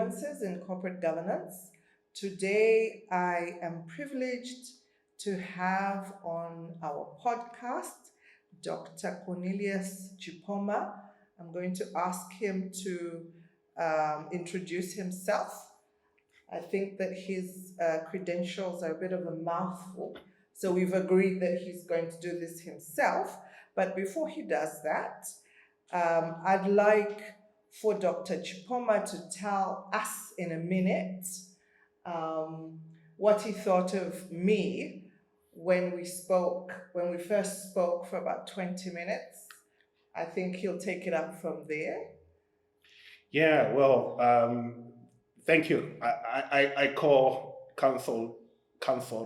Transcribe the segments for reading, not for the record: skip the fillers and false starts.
Nuances in Corporate Governance. Today, I am privileged to have on our podcast Dr. Cornelius Chipoma. I'm going to ask him to introduce himself. I think that his credentials are a bit of a mouthful, so we've agreed that he's going to do this himself. But before he does that, I'd like for Dr. Chipoma to tell us in a minute what he thought of me when we first spoke for about 20 minutes. I think he'll take it up from there. Yeah, well, thank you. I call council,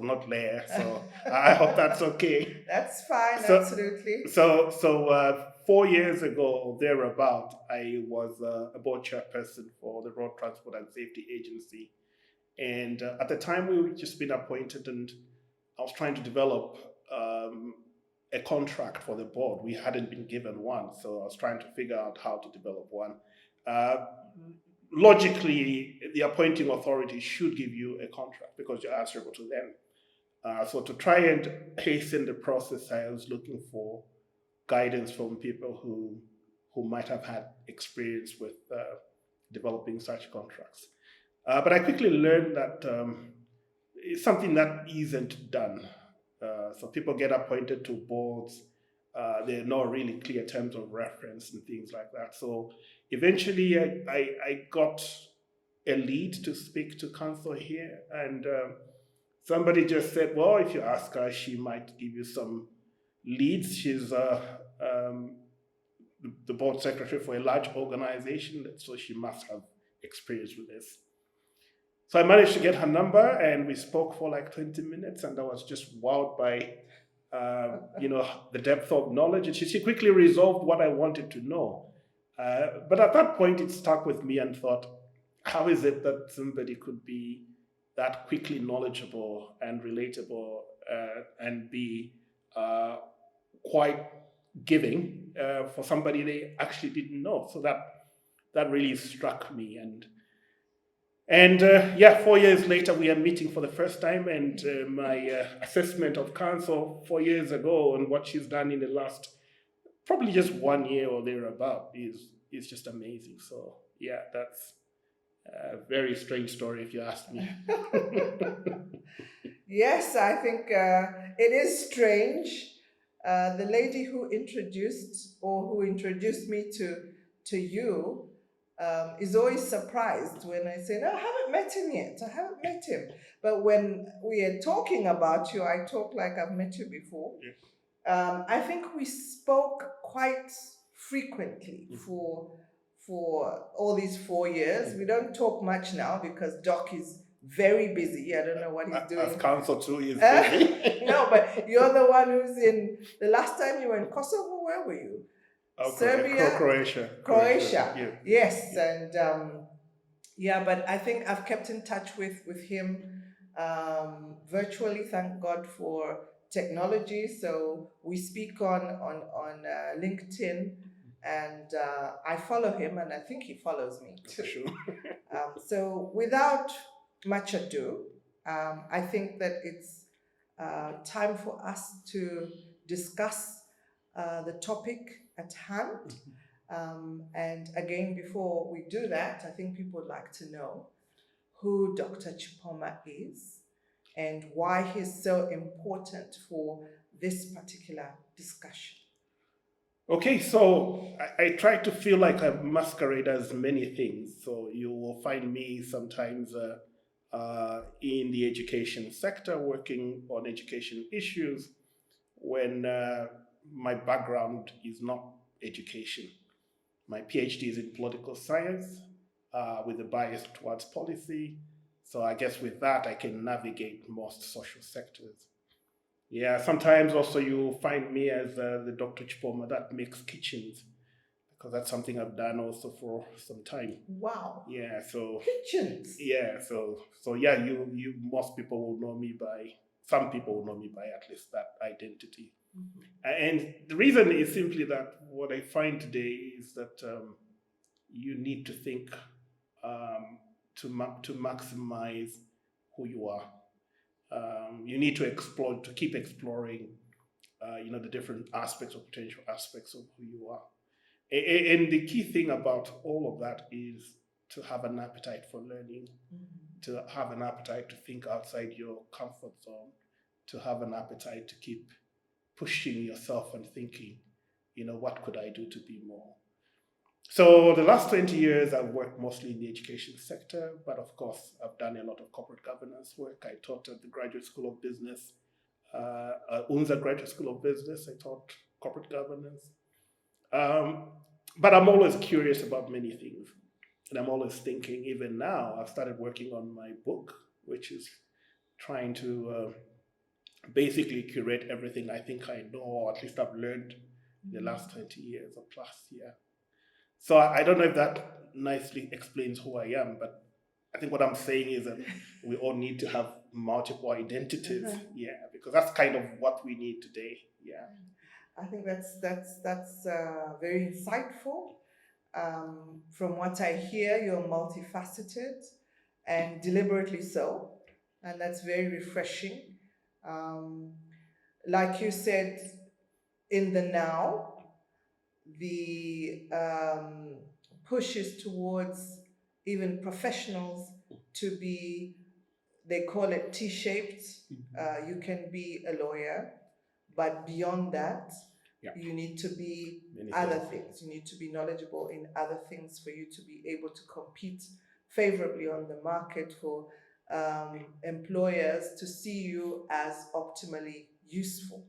not layer. So I hope that's okay. That's fine, So, absolutely. so 4 years ago, or thereabout, I was a board chairperson for the Road Transport and Safety Agency, and at the time we were just been appointed, and I was trying to develop a contract for the board. We hadn't been given one, so I was trying to figure out how to develop one. Uh, Logically, the appointing authority should give you a contract because you're answerable to them. So to try and hasten the process, I was looking for guidance from people who might have had experience with developing such contracts. But I quickly learned that it's something that isn't done. So people get appointed to boards. There are no really clear terms of reference and things like that. So eventually, I got a lead to speak to council here, and somebody just said, "Well, if you ask her, she might give you some leads." She's the board secretary for a large organization, so she must have experience with this. So I managed to get her number, and we spoke for like 20 minutes, and I was just wowed by the depth of knowledge. And she quickly resolved what I wanted to know. But at that point, it stuck with me and thought, how is it that somebody could be that quickly knowledgeable and relatable and be quite giving for somebody they actually didn't know? So that really struck me. And 4 years later, we are meeting for the first time, and my assessment of council 4 years ago and what she's done in the last probably just 1 year or thereabout is just amazing. So yeah, that's a very strange story if you ask me. Yes, I think it is strange. The lady who introduced me to you is always surprised when I say, "No, I haven't met him yet. I haven't met him." But when we are talking about you, I talk like I've met you before. Yeah. I think we spoke quite frequently for all these 4 years. We don't talk much now because Doc is very busy. I don't know what he's doing. As council too is busy. No, but you're the one who's in. The last time you were in Kosovo, where were you? Serbia, Croatia. Yeah. Yes, yeah. And but I think I've kept in touch with him virtually. Thank God for technology. So we speak on LinkedIn, and I follow him, and I think he follows me too. For sure. So without much ado, I think that it's time for us to discuss the topic at hand. And again, before we do that, I think people would like to know who Dr. Chipoma is and why he's so important for this particular discussion. Okay, so I try to feel like I masquerade as many things. So you will find me sometimes in the education sector working on education issues when my background is not education. My PhD is in political science with a bias towards policy. So I guess with that, I can navigate most social sectors. Yeah, sometimes also you find me as the Dr. Chipoma that makes kitchens, because that's something I've done also for some time. Wow. Yeah, so kitchens. Yeah, so yeah, you most people will know me by, some people will know me by at least that identity. Mm-hmm. And the reason is simply that what I find today is that you need to think to maximize who you are. You need to explore, to keep exploring, the different aspects or potential aspects of who you are. And the key thing about all of that is to have an appetite for learning, to have an appetite to think outside your comfort zone, to have an appetite to keep pushing yourself and thinking, what could I do to be more? So the last 20 years, I've worked mostly in the education sector, but of course, I've done a lot of corporate governance work. I taught at the Graduate School of Business, UNZA Graduate School of Business. I taught corporate governance. But I'm always curious about many things. And I'm always thinking, even now, I've started working on my book, which is trying to basically curate everything I think I know, or at least I've learned in the last 20 years or plus. Yeah. So I don't know if that nicely explains who I am, but I think what I'm saying is that we all need to have multiple identities. Yeah, because that's kind of what we need today. Yeah. I think that's very insightful. From what I hear, you're multifaceted and deliberately so, and that's very refreshing. Um, like you said, in the now, the push is towards even professionals to be, they call it T-shaped. You can be a lawyer, but beyond that, you need to be other things. You need to be knowledgeable in other things for you to be able to compete favorably on the market for employers to see you as optimally useful.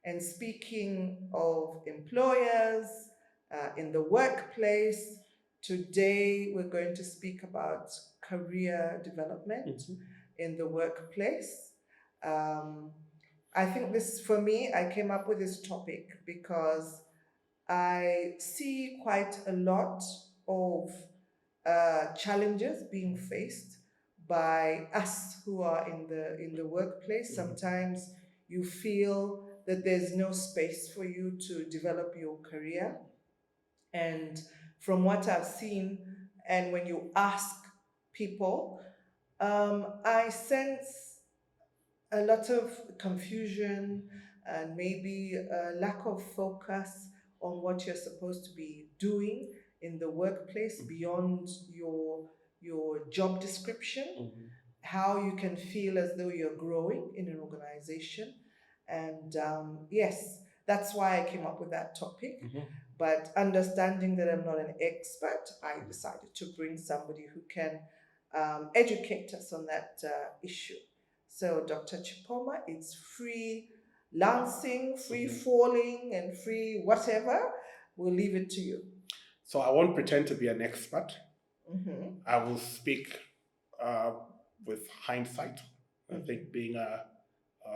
And speaking of employers in the workplace, today we're going to speak about career development in the workplace. I think this, for me, I came up with this topic because I see quite a lot of challenges being faced by us who are in the workplace. Sometimes you feel that there's no space for you to develop your career. And from what I've seen, and when you ask people, I sense a lot of confusion and maybe a lack of focus on what you're supposed to be doing in the workplace beyond your job description, how you can feel as though you're growing in an organization. And yes, that's why I came up with that topic. But understanding that I'm not an expert, I decided to bring somebody who can educate us on that issue. So, Dr. Chipoma, it's free lancing, free falling, and free whatever. We'll leave it to you. So I won't pretend to be an expert. I will speak with hindsight. I think being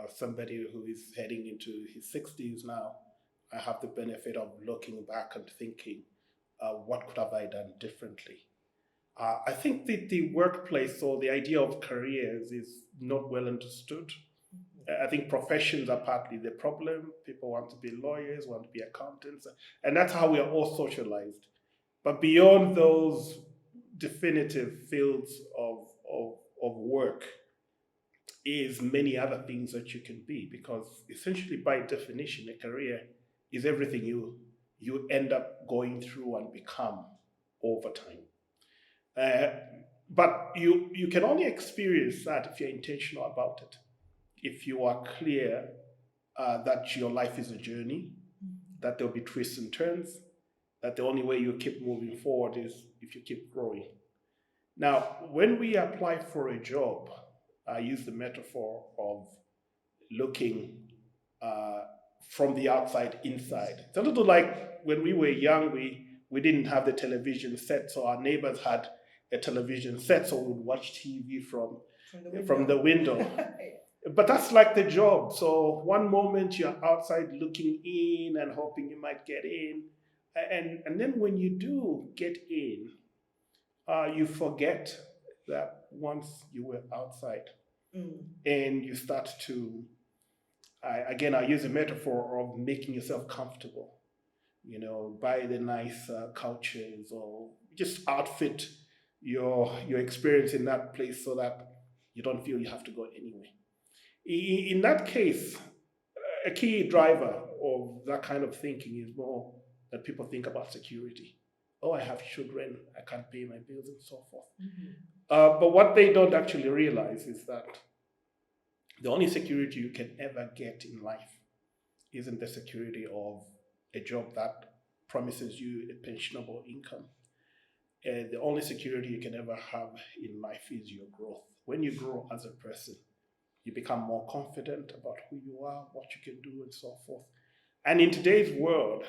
somebody who is heading into his 60s now, I have the benefit of looking back and thinking, what could have I done differently? I think that the workplace or the idea of careers is not well understood. I think professions are partly the problem. People want to be lawyers, want to be accountants, and that's how we are all socialized. But beyond those definitive fields of work is many other things that you can be, because essentially by definition a career is everything you end up going through and become over time. But you can only experience that if you're intentional about it, if you are clear that your life is a journey, that there'll be twists and turns, that the only way you keep moving forward is if you keep growing. Now, when we apply for a job, I use the metaphor of looking from the outside inside. It's a little like when we were young, we didn't have the television set, so our neighbors had a television set, so we would watch TV from the window. But that's like the job. So one moment you're outside looking in and hoping you might get in. And then when you do get in, you forget that once you were outside. And you start to, I use a metaphor of making yourself comfortable. Buy the nice couches or just outfit your experience in that place so that you don't feel you have to go anyway. In that case, a key driver of that kind of thinking is more that people think about security. Oh, I have children, I can't pay my bills, and so forth. But what they don't actually realize is that the only security you can ever get in life isn't the security of a job that promises you a pensionable income. And the only security you can ever have in life is your growth. When you grow as a person, you become more confident about who you are, what you can do, and so forth. And in today's world,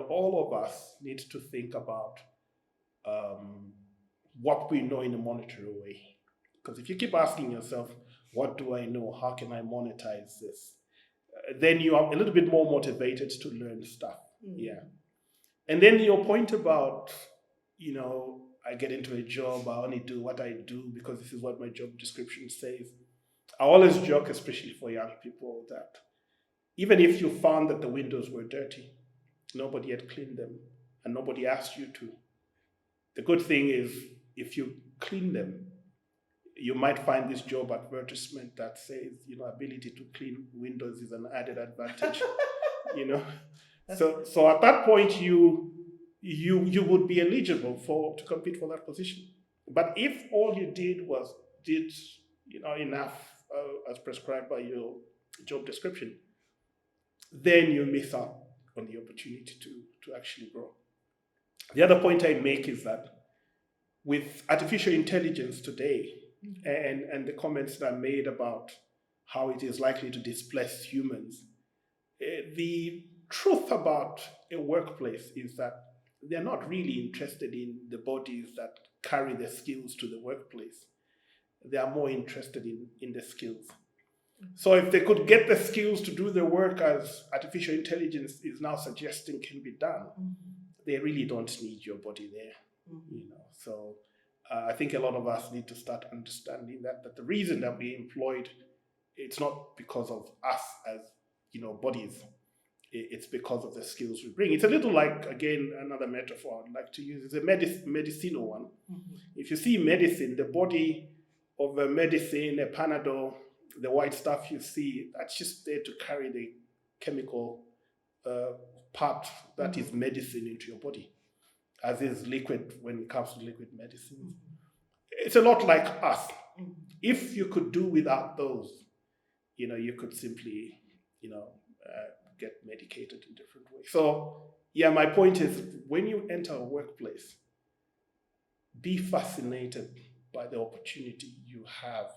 all of us need to think about um, what we know in a monetary way. Because if you keep asking yourself, what do I know? How can I monetize this? Then you are a little bit more motivated to learn stuff. Yeah. And then your point about, I get into a job, I only do what I do because this is what my job description says. I always joke, especially for young people, that even if you found that the windows were dirty, nobody had cleaned them and nobody asked you to. The good thing is, if you clean them, you might find this job advertisement that says, ability to clean windows is an added advantage. you know. So at that point, you would be eligible to compete for that position. But if all you did enough as prescribed by your job description, then you miss out on the opportunity to actually grow. The other point I make is that with artificial intelligence today, and the comments that I made about how it is likely to displace humans, the truth about a workplace is that they're not really interested in the bodies that carry the skills to the workplace. They are more interested in the skills. So if they could get the skills to do the work as artificial intelligence is now suggesting can be done, they really don't need your body there. So I think a lot of us need to start understanding that the reason that we employed, it's not because of us as bodies. It's because of the skills we bring. It's a little like, again, another metaphor I'd like to use is a medicinal one. If you see medicine, the body of a medicine, a Panadol, the white stuff you see, that's just there to carry the chemical part that is medicine into your body, as is liquid when it comes to liquid medicines. It's a lot like us. If you could do without those, you could simply, get medicated in different ways. So, yeah, my point is when you enter a workplace, be fascinated by the opportunity you have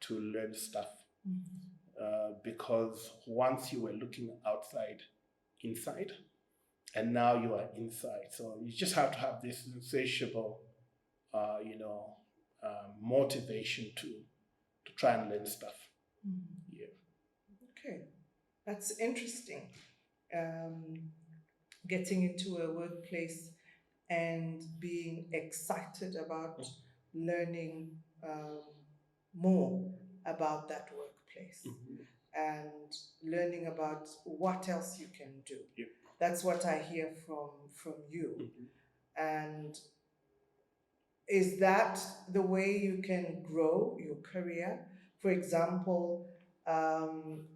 to learn stuff. Because once you were looking outside, inside, and now you are inside. So you just have to have this insatiable, motivation to try and learn stuff. Yeah. Okay, that's interesting. Getting into a workplace and being excited about learning more about that workplace and learning about what else you can do. Yeah. That's what I hear from you. And is that the way you can grow your career? For example,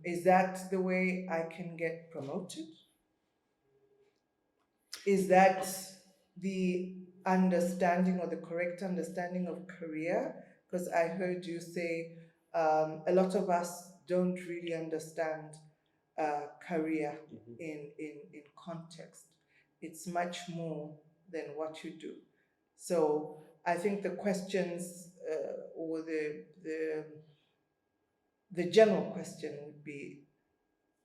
is that the way I can get promoted? Is that the understanding or the correct understanding of career? Because I heard you say a lot of us don't really understand career in context. It's much more than what you do. So I think the questions or the general question would be,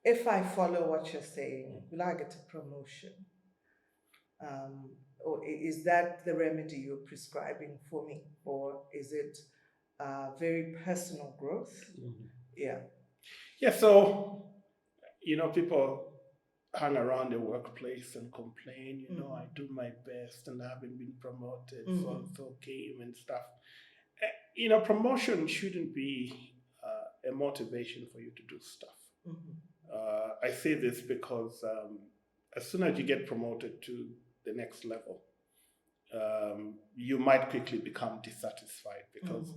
if I follow what you're saying, will I get a promotion? Or is that the remedy you're prescribing for me? Or is it very personal growth? Yeah. Yeah, so, people hang around the workplace and complain, I do my best and I haven't been promoted, so and so came and stuff. Promotion shouldn't be a motivation for you to do stuff. I say this because as soon as you get promoted to the next level, you might quickly become dissatisfied because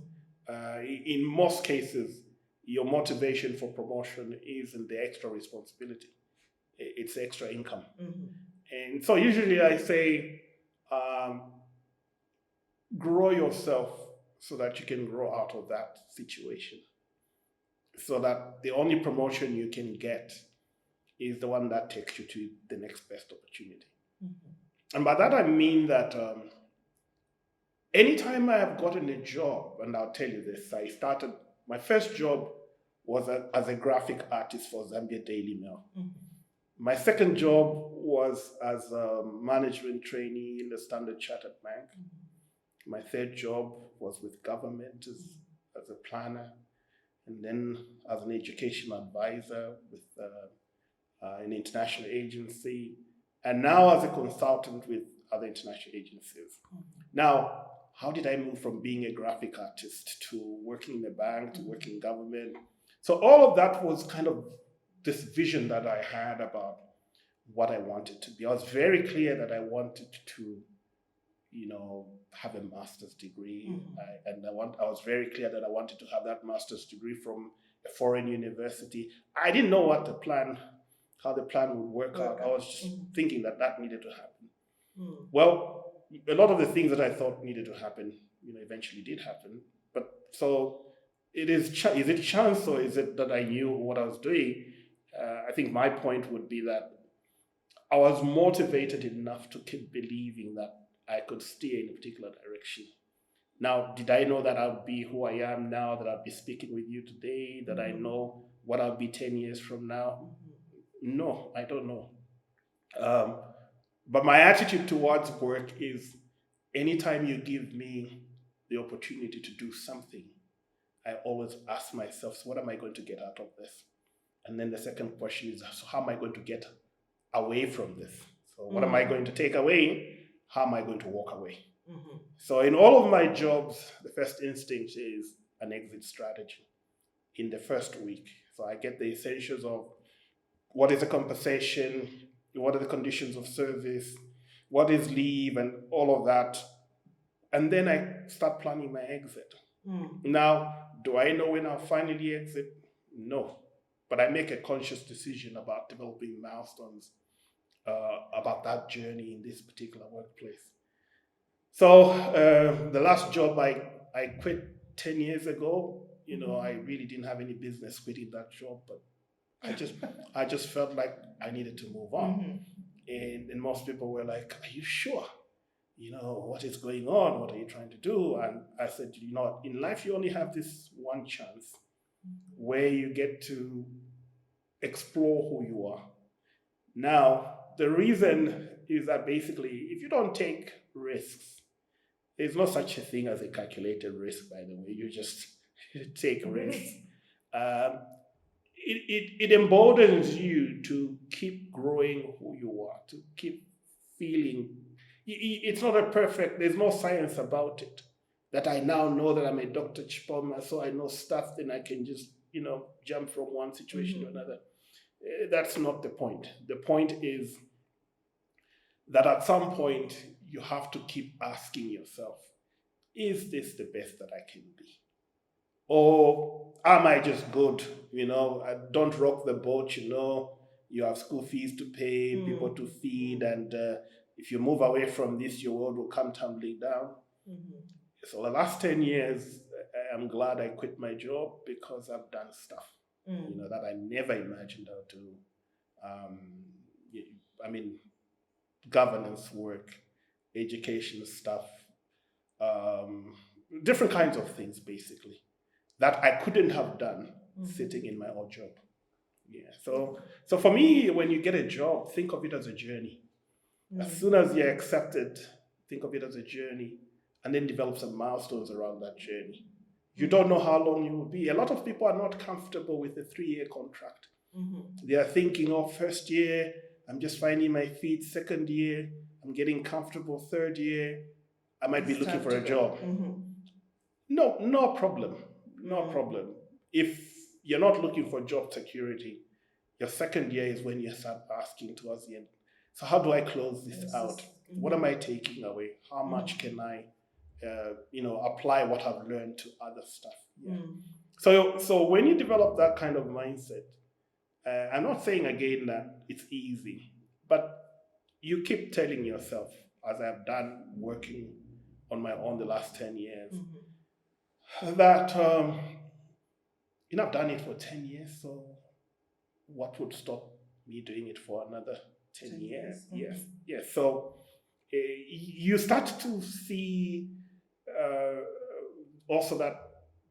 Mm-hmm. in most cases, your motivation for promotion isn't the extra responsibility, it's extra income. Mm-hmm. And so usually I say, um, grow yourself so that you can grow out of that situation. So that the only promotion you can get is the one that takes you to the next best opportunity. Mm-hmm. And by that I mean that anytime I have gotten a job, and I'll tell you this, my first job was as a graphic artist for Zambia Daily Mail. Mm-hmm. My second job was as a management trainee in the Standard Chartered Bank. Mm-hmm. My third job was with government as a planner, and then as an education advisor with an international agency, and now as a consultant with other international agencies. Mm-hmm. Now, how did I move from being a graphic artist to working in a bank to working in government? So all of that was kind of this vision that I had about what I wanted to be. I was very clear that I wanted to, have a master's degree, and I was very clear that I wanted to have that master's degree from a foreign university. I didn't know how the plan would work out. I was just thinking that needed to happen. Well, a lot of the things that I thought needed to happen, eventually did happen. But so is it chance, or is it that I knew what I was doing? I think my point would be that I was motivated enough to keep believing that I could steer in a particular direction. Now, did I know that I'll be who I am now, that I'll be speaking with you today, that I know what I'll be 10 years from now? No, I don't know. Um, but my attitude towards work is anytime you give me the opportunity to do something, I always ask myself, so what am I going to get out of this? And then the second question is, so how am I going to get away from this? So what am I going to take away? How am I going to walk away? So in all of my jobs, the first instinct is an exit strategy in the first week. So I get the essentials of what is the compensation, what are the conditions of service, what is leave, and all of that. And then I start planning my exit. Now, do I know when I'll finally exit? No. But I make a conscious decision about developing milestones about that journey in this particular workplace. So the last job I quit 10 years ago, I really didn't have any business quitting that job, but I just felt like I needed to move on. And most people were like, are you sure? What is going on? What are you trying to do? And I said, in life you only have this one chance where you get to explore who you are. Now, the reason is that basically, if you don't take risks, there's no such a thing as a calculated risk, by the way. You just take risks. It emboldens you to keep growing who you are, to keep feeling. It's not there's no science about it. That I now know that I'm a Dr. Chipoma, so I know stuff, then I can just, jump from one situation to another. That's not the point. The point is that at some point you have to keep asking yourself, is this the best that I can be? Or am I just good? I don't rock the boat, you have school fees to pay, people to feed, and if you move away from this, your world will come tumbling down. So the last 10 years, I'm glad I quit my job because I've done stuff, that I never imagined I would do. Governance work, education stuff, different kinds of things, basically, that I couldn't have done sitting in my old job. Yeah. So for me, when you get a job, think of it as a journey. As soon as you're accepted, think of it as a journey, and then develop some milestones around that journey. You don't know how long you will be. A lot of people are not comfortable with a 3-year contract. They are thinking, first year, I'm just finding my feet. Second year, I'm getting comfortable. Third year, I might be looking for a job. No problem. No problem. If you're not looking for job security, your second year is when you start asking towards the end. So how do I close this Yes, out? yes. What am I taking away? How much can I, apply what I've learned to other stuff? Yeah. So when you develop that kind of mindset, I'm not saying again that it's easy, but you keep telling yourself, as I've done working on my own the last 10 years, that I've done it for 10 years, so what would stop me doing it for another 10 years? Yes, yes. So you start to see also that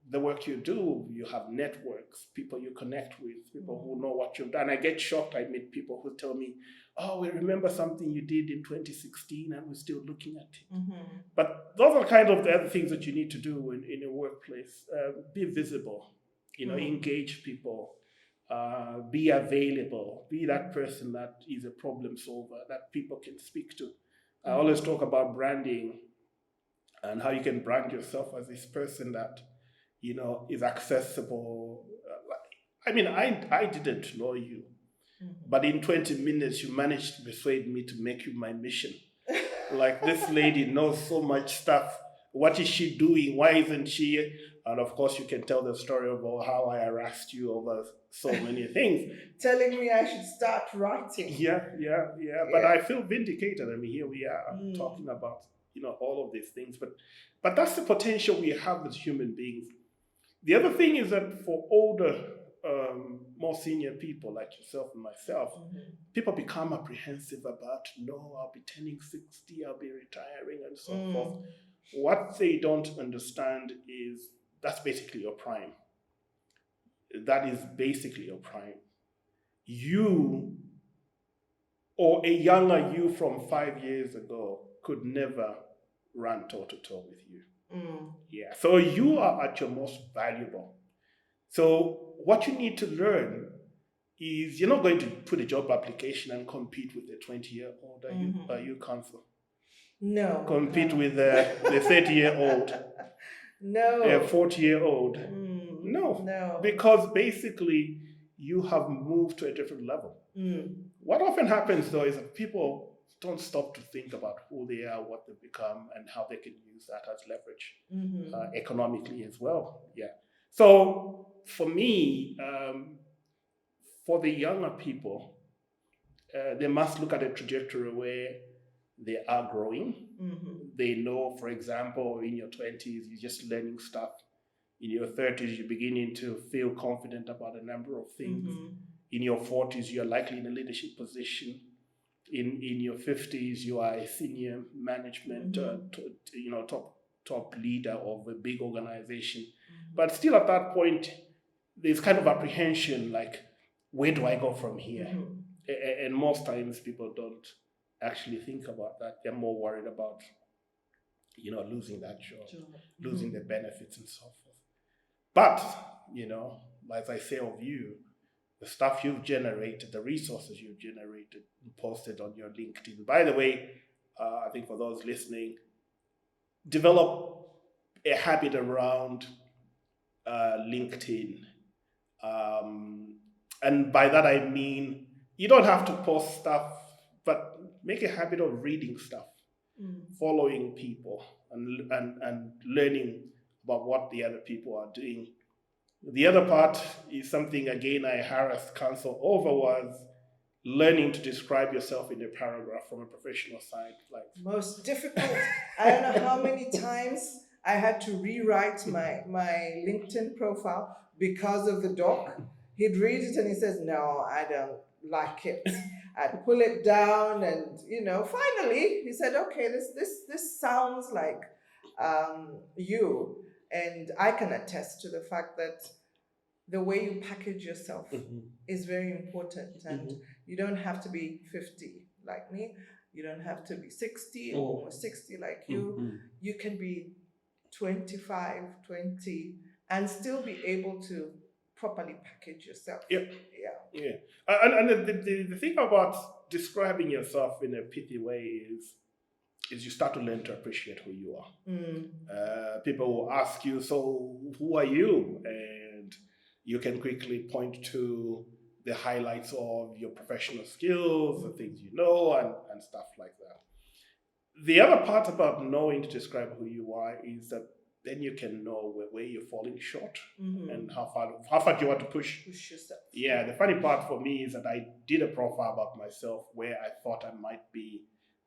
the work you do, you have networks, people you connect with, people who know what you've done. I get shocked. I meet people who tell me, "Oh, we remember something you did in 2016 and we're still looking at it." But those are kind of the other things that you need to do in a workplace. Be visible, engage people, be available, be that person that is a problem solver that people can speak to. I always talk about branding and how you can brand yourself as this person that is accessible. I mean, I didn't know you, but in 20 minutes you managed to persuade me to make you my mission. Like, this lady knows so much stuff. What is she doing? Why isn't she? And of course, you can tell the story about how I harassed you over so many things. Telling me I should start writing. Yeah. But I feel vindicated. I mean, here we are talking about all of these things. But that's the potential we have as human beings. The other thing is that for older, more senior people like yourself and myself, people become apprehensive about, no, I'll be turning 60, I'll be retiring, and so forth. What they don't understand is that's basically your prime. That is basically your prime. You or a younger you from 5 years ago could never run toe to toe with you. Yeah. So you are at your most valuable. So what you need to learn is you're not going to put a job application and compete with a 20-year-old. Are you counsel? No. Compete with the 30-year-old. No. A 40-year-old. No. Because basically you have moved to a different level. What often happens though is that people don't stop to think about who they are, what they've become, and how they can use that as leverage economically as well. Yeah. So for me, for the younger people, they must look at a trajectory where they are growing. They know, for example, in your 20s, you're just learning stuff. In your 30s, you're beginning to feel confident about a number of things. In your 40s, you're likely in a leadership position. In your 50s, you are a senior management, top leader of a big organization. But still at that point, there's kind of apprehension, like, where do I go from here? And most times people don't actually think about that. They're more worried about, losing that job, losing the benefits and so forth. But, as I say of you, the stuff you've generated, the resources you've generated, posted on your LinkedIn. By the way, I think for those listening, develop a habit around LinkedIn. And by that I mean, you don't have to post stuff, but make a habit of reading stuff, following people, and learning about what the other people are doing. The other part is something, again, I harassed counsel over, was learning to describe yourself in a paragraph from a professional side. Like, most difficult. I don't know how many times I had to rewrite my LinkedIn profile because of the doc. He'd read it and he says, "No, I don't like it." I'd pull it down, and finally he said, "Okay, this sounds like you." And I can attest to the fact that the way you package yourself is very important. And you don't have to be 50 like me. You don't have to be 60 or almost 60 like you. You can be 25, 20, and still be able to properly package yourself. Yeah. Yeah. And the thing about describing yourself in a pithy way is you start to learn to appreciate who you are. People will ask you, so who are you? And you can quickly point to the highlights of your professional skills, the things you know, and stuff like that. The other part about knowing to describe who you are is that then you can know where you're falling short and how far do you want to Push yourself. yeah, the funny part for me is that I did a profile about myself where I thought I might be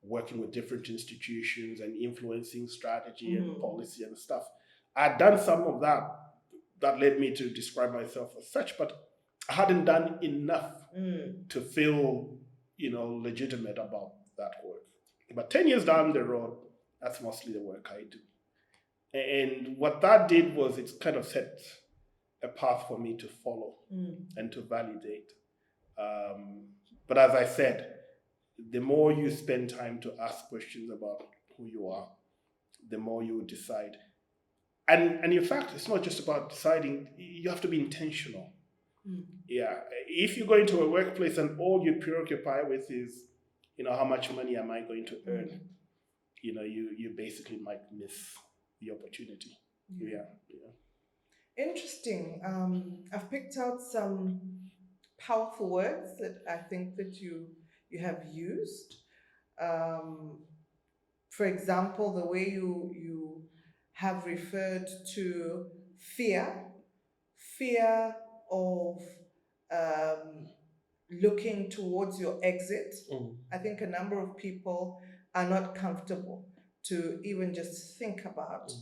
working with different institutions and influencing strategy and policy and stuff. I'd done some of that that led me to describe myself as such, but I hadn't done enough to feel, legitimate about that work. But 10 years down the road, that's mostly the work I do. And what that did was it kind of set a path for me to follow and to validate. But as I said, the more you spend time to ask questions about who you are, the more you decide. And in fact, it's not just about deciding, you have to be intentional. Yeah. If you go into a workplace and all you preoccupy with is, how much money am I going to earn? You basically might miss the opportunity. Yeah. Interesting. I've picked out some powerful words that I think that you have used. Um, for example, the way you have referred to fear of um, looking towards your exit. I think a number of people are not comfortable to even just think about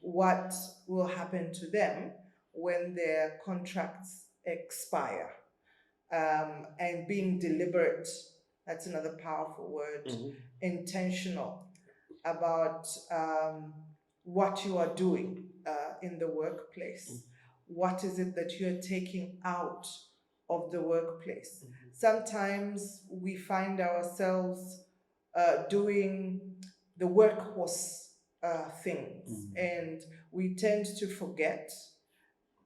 what will happen to them when their contracts expire. And being deliberate, that's another powerful word, intentional about what you are doing in the workplace. What is it that you're taking out of the workplace? Sometimes we find ourselves doing the workhorse things, and we tend to forget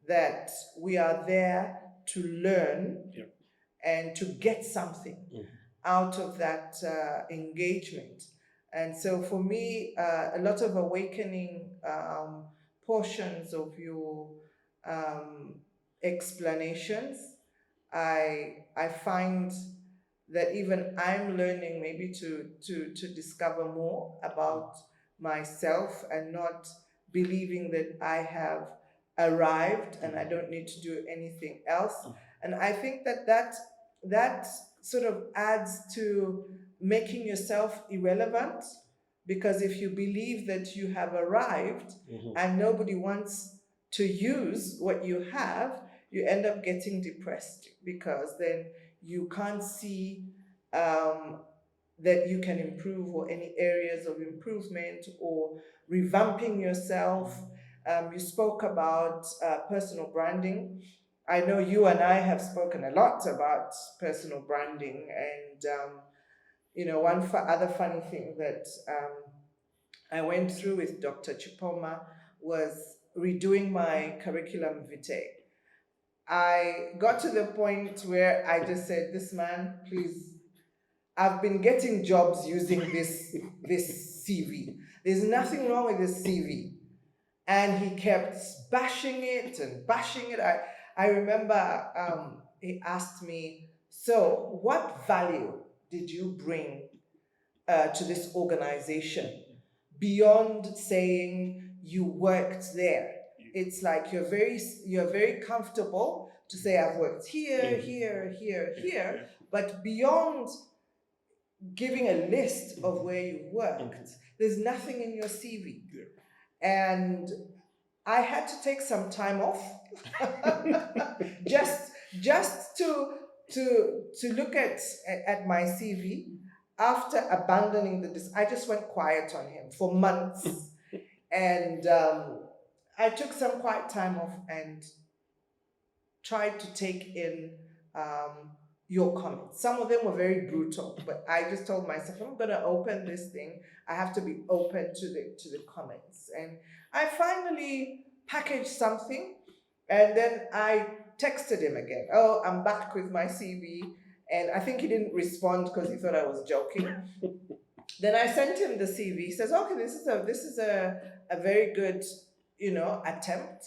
that we are there to learn and to get something out of that engagement. And so for me, a lot of awakening portions of your explanations, I find that even I'm learning maybe to discover more about myself and not believing that I have arrived and I don't need to do anything else. And I think that sort of adds to making yourself irrelevant, because if you believe that you have arrived and nobody wants to use what you have, you end up getting depressed, because then you can't see that you can improve, or any areas of improvement, or revamping yourself. You spoke about personal branding. I know you and I have spoken a lot about personal branding, and one other funny thing that I went through with Dr. Chipoma was redoing my curriculum vitae. I got to the point where I just said, "This man, please, I've been getting jobs using this CV. There's nothing wrong with this CV." And he kept bashing it and bashing it. I remember he asked me, "So, what value did you bring to this organization beyond saying you worked there?" It's like you're very comfortable to say, "I've worked here, here," but beyond giving a list of where you worked, there's nothing in your CV. And I had to take some time off just to look at my CV. After abandoning I just went quiet on him for months, and I took some quiet time off and tried to take in your comments. Some of them were very brutal, but I just told myself, I'm going to open this thing. I have to be open to the comments. And I finally packaged something, and then I texted him again. "Oh, I'm back with my CV." And I think he didn't respond because he thought I was joking. Then I sent him the CV. He says, "Okay, this is a very good, attempt.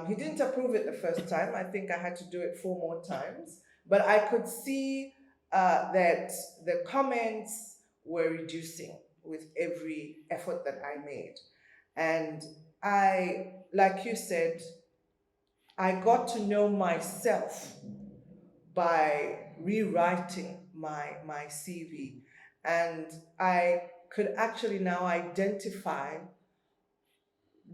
He didn't approve it the first time. I think I had to do it 4 more times. But I could see that the comments were reducing with every effort that I made. And I, like you said, I got to know myself by rewriting my CV. And I could actually now identify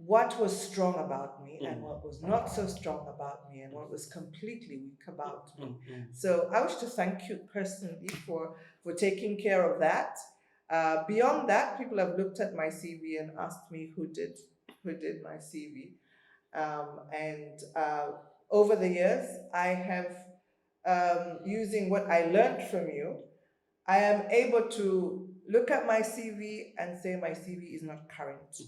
what was strong about me and what was not so strong about me and what was completely weak about me. So I wish to thank you personally for taking care of that. Beyond that, people have looked at my CV and asked me who did my CV. And over the years, I have, using what I learned from you, I am able to look at my CV and say my CV is not current.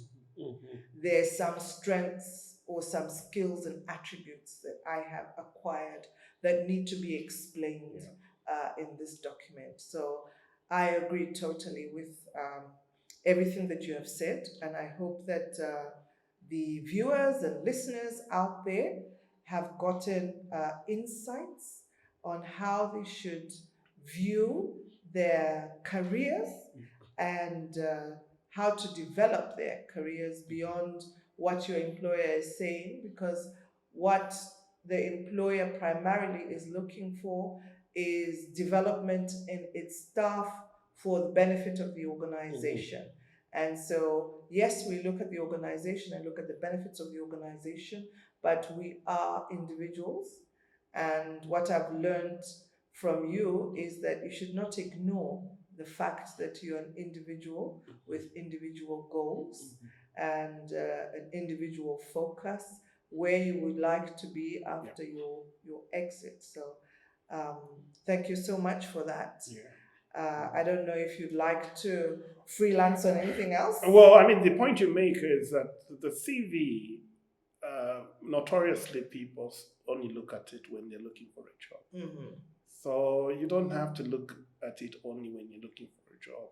There's some strengths or some skills and attributes that I have acquired that need to be explained in this document. So I agree totally with everything that you have said, and I hope that the viewers and listeners out there have gotten insights on how they should view their careers and how to develop their careers beyond what your employer is saying, because what the employer primarily is looking for is development in its staff for the benefit of the organization. And so, yes, we look at the organization and look at the benefits of the organization, but we are individuals. And what I've learned from you is that you should not ignore the fact that you're an individual with individual goals and an individual focus where you would like to be after your exit. So thank you so much for that. I don't know if you'd like to freelance on anything else. Well, I mean, the point you make is that the CV, notoriously, people only look at it when they're looking for a job. So you don't have to look at it only when you're looking for a job.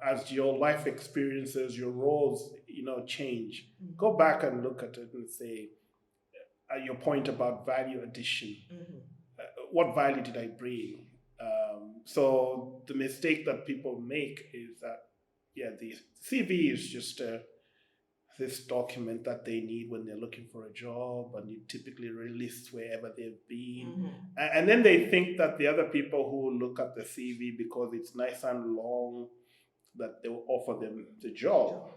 As your life experiences, your roles, change. Go back and look at it and say, your point about value addition. What value did I bring? So the mistake that people make is that, the CV is just this document that they need when they're looking for a job, and you typically list wherever they've been. And then they think that the other people who look at the CV because it's nice and long, that they will offer them the job.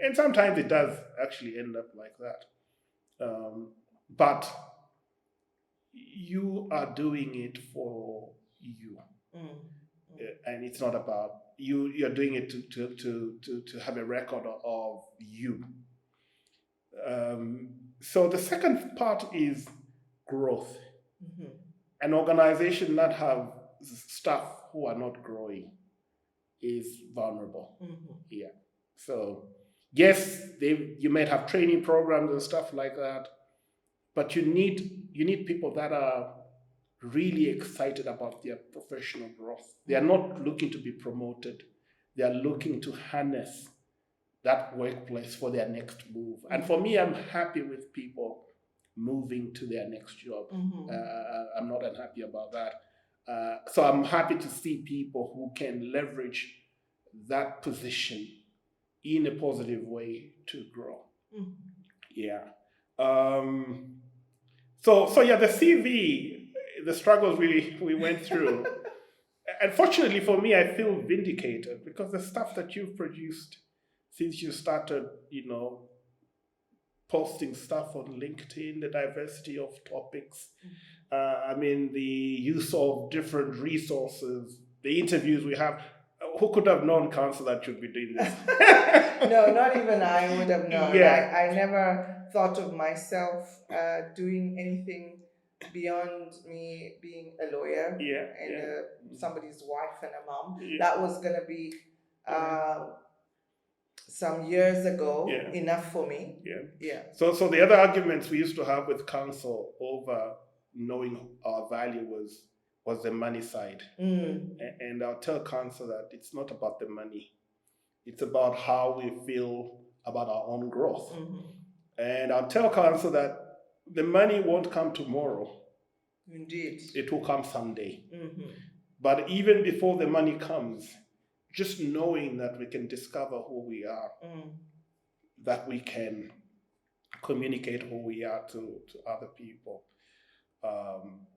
And sometimes it does actually end up like that. But you are doing it for you. And it's not about you. You're doing it to have a record of you. So the second part is growth. An organization that have staff who are not growing is vulnerable. So yes, you might have training programs and stuff like that, but you need people that are really excited about their professional growth. They are not looking to be promoted. They are looking to harness that workplace for their next move. And for me, I'm happy with people moving to their next job. I'm not unhappy about that. So I'm happy to see people who can leverage that position in a positive way to grow. So the CV, the struggles we went through. Unfortunately for me, I feel vindicated because the stuff that you've produced since you started, posting stuff on LinkedIn, the diversity of topics, the use of different resources, the interviews we have. Who could have known, Council, that you'd be doing this? No, not even I would have known. I never thought of myself doing anything beyond me being a lawyer and somebody's wife and a mom. That was going to be some years ago enough for me. So the other arguments we used to have with Council over knowing our value was the money side. And I'll tell Council that it's not about the money. It's about how we feel about our own growth. And I'll tell council that the money won't come tomorrow, Indeed. it will come someday. Mm-hmm. But even before the money comes, just knowing that we can discover who we are, that we can communicate who we are to other people,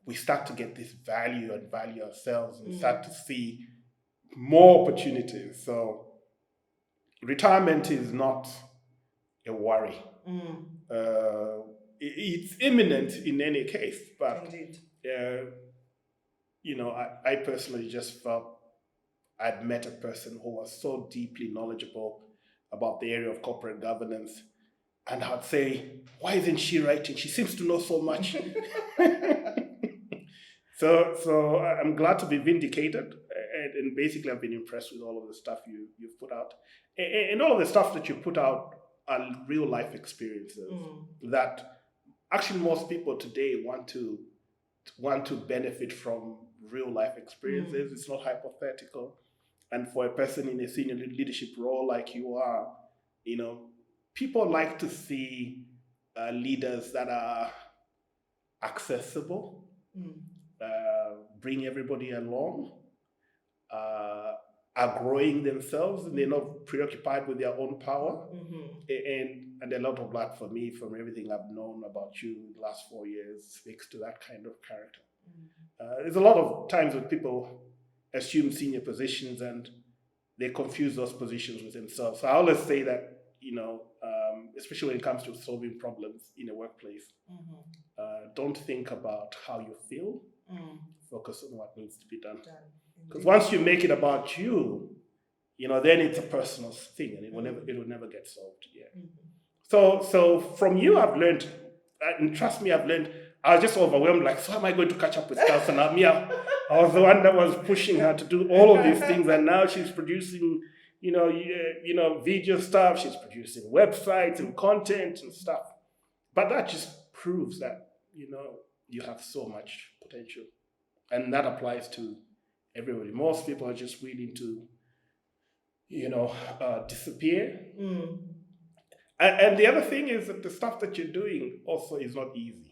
we start to get this value and value ourselves and start to see more opportunities. So retirement is not a worry. It's imminent in any case, but Indeed. I personally just felt I'd met a person who was so deeply knowledgeable about the area of corporate governance. And I'd say, why isn't she writing? She seems to know so much. So I'm glad to be vindicated. And basically, I've been impressed with all of the stuff you've put out. And all of the stuff that you put out are real life experiences that actually most people today want to benefit from real life experiences. It's not hypothetical. And for a person in a senior leadership role like you are, people like to see leaders that are accessible, bring everybody along, are growing themselves, and they're not preoccupied with their own power. And a lot of that for me, from everything I've known about you in the last 4 years, speaks to that kind of character. There's a lot of times when people assume senior positions and they confuse those positions with themselves. So I always say that, especially when it comes to solving problems in a workplace, don't think about how you feel, focus on what needs to be done. Because once you make it about you, then it's a personal thing and it will never get solved. Yeah. So from you, I've learned, and trust me, I've learned. I was just overwhelmed. Like, so am I going to catch up with Kelsey now? I was the one that was pushing her to do all of these things, and now she's producing, video stuff. She's producing websites and content and stuff. But that just proves that you have so much potential, and that applies to everybody. Most people are just willing to, disappear. And the other thing is that the stuff that you're doing also is not easy.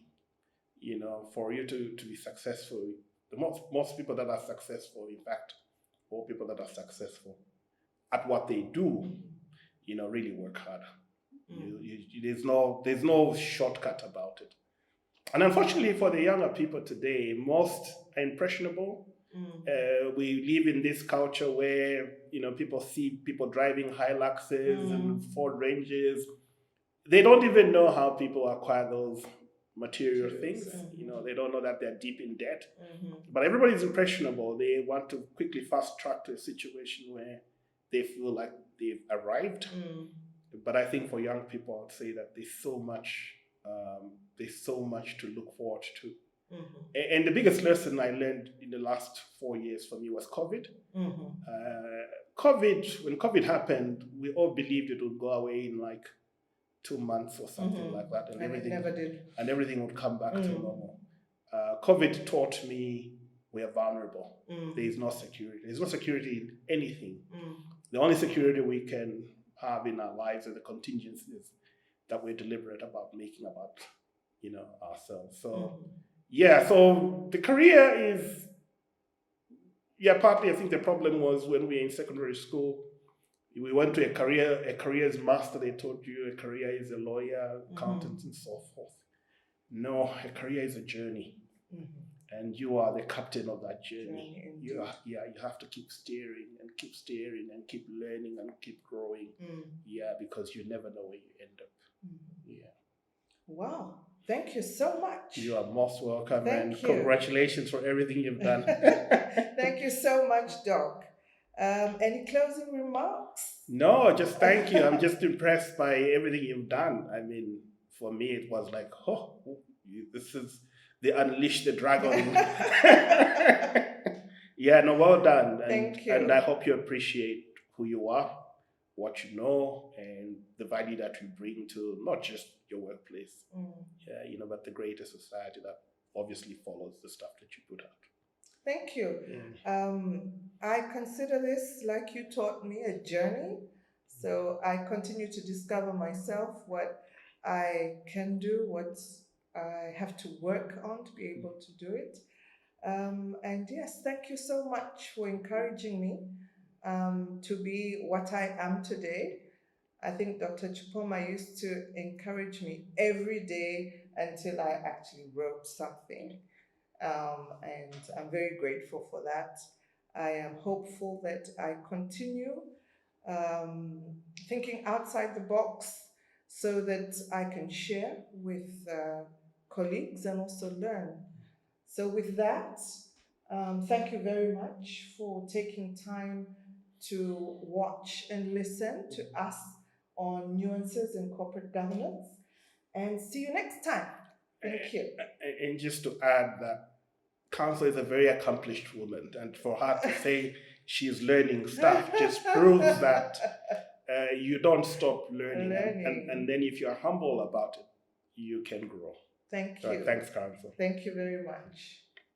For you to be successful, most people that are successful, in fact, all people that are successful at what they do, really work hard. There's no shortcut about it. And unfortunately for the younger people today, most are impressionable. We live in this culture where people see people driving Hiluxes and Ford Ranges. They don't even know how people acquire those material things. They don't know that they're deep in debt. But everybody's impressionable. They want to quickly fast track to a situation where they feel like they've arrived. But I think for young people, I'd say that there's so much to look forward to. And the biggest lesson I learned in the last 4 years for me was COVID. When COVID happened, we all believed it would go away in like 2 months or something like that, and everything never did. And everything would come back to normal. COVID taught me we are vulnerable. There is no security. There's no security in anything. The only security we can have in our lives are the contingencies that we're deliberate about making about ourselves. So so the career is partly I think the problem was when we were in secondary school. We went to a careers master. They told you a career is a lawyer, accountant, and so forth. No, a career is a journey, and you are the captain of that journey. You have to keep steering and keep learning and keep growing. Because you never know where you end up. Wow. Thank you so much. You are most welcome. Thank you. Congratulations for everything you've done. Thank you so much, Doc. Any closing remarks? No, just thank you. I'm just impressed by everything you've done. I mean, for me, it was like, this is the Unleash the Dragon. Well done. Thank you. And I hope you appreciate who you are, what you know, and the value that you bring to not just your workplace, but the greater society that obviously follows the stuff that you put out. Thank you. I consider this, like you taught me, a journey. So I continue to discover myself, what I can do what I have to work on to be able to do it. And yes, thank you so much for encouraging me to be what I am today. I think Dr. Chupoma used to encourage me every day until I actually wrote something. And I'm very grateful for that. I am hopeful that I continue um, thinking outside the box so that I can share with colleagues and also learn. So, with that, thank you very much for taking time to watch and listen to us on Nuances in Corporate Governance. And see you next time. Thank you. And just to add that Council is a very accomplished woman, and for her to say she's learning stuff just proves that you don't stop learning. And then if you're humble about it, you can grow. Thank you. Thanks, Council. Thank you very much.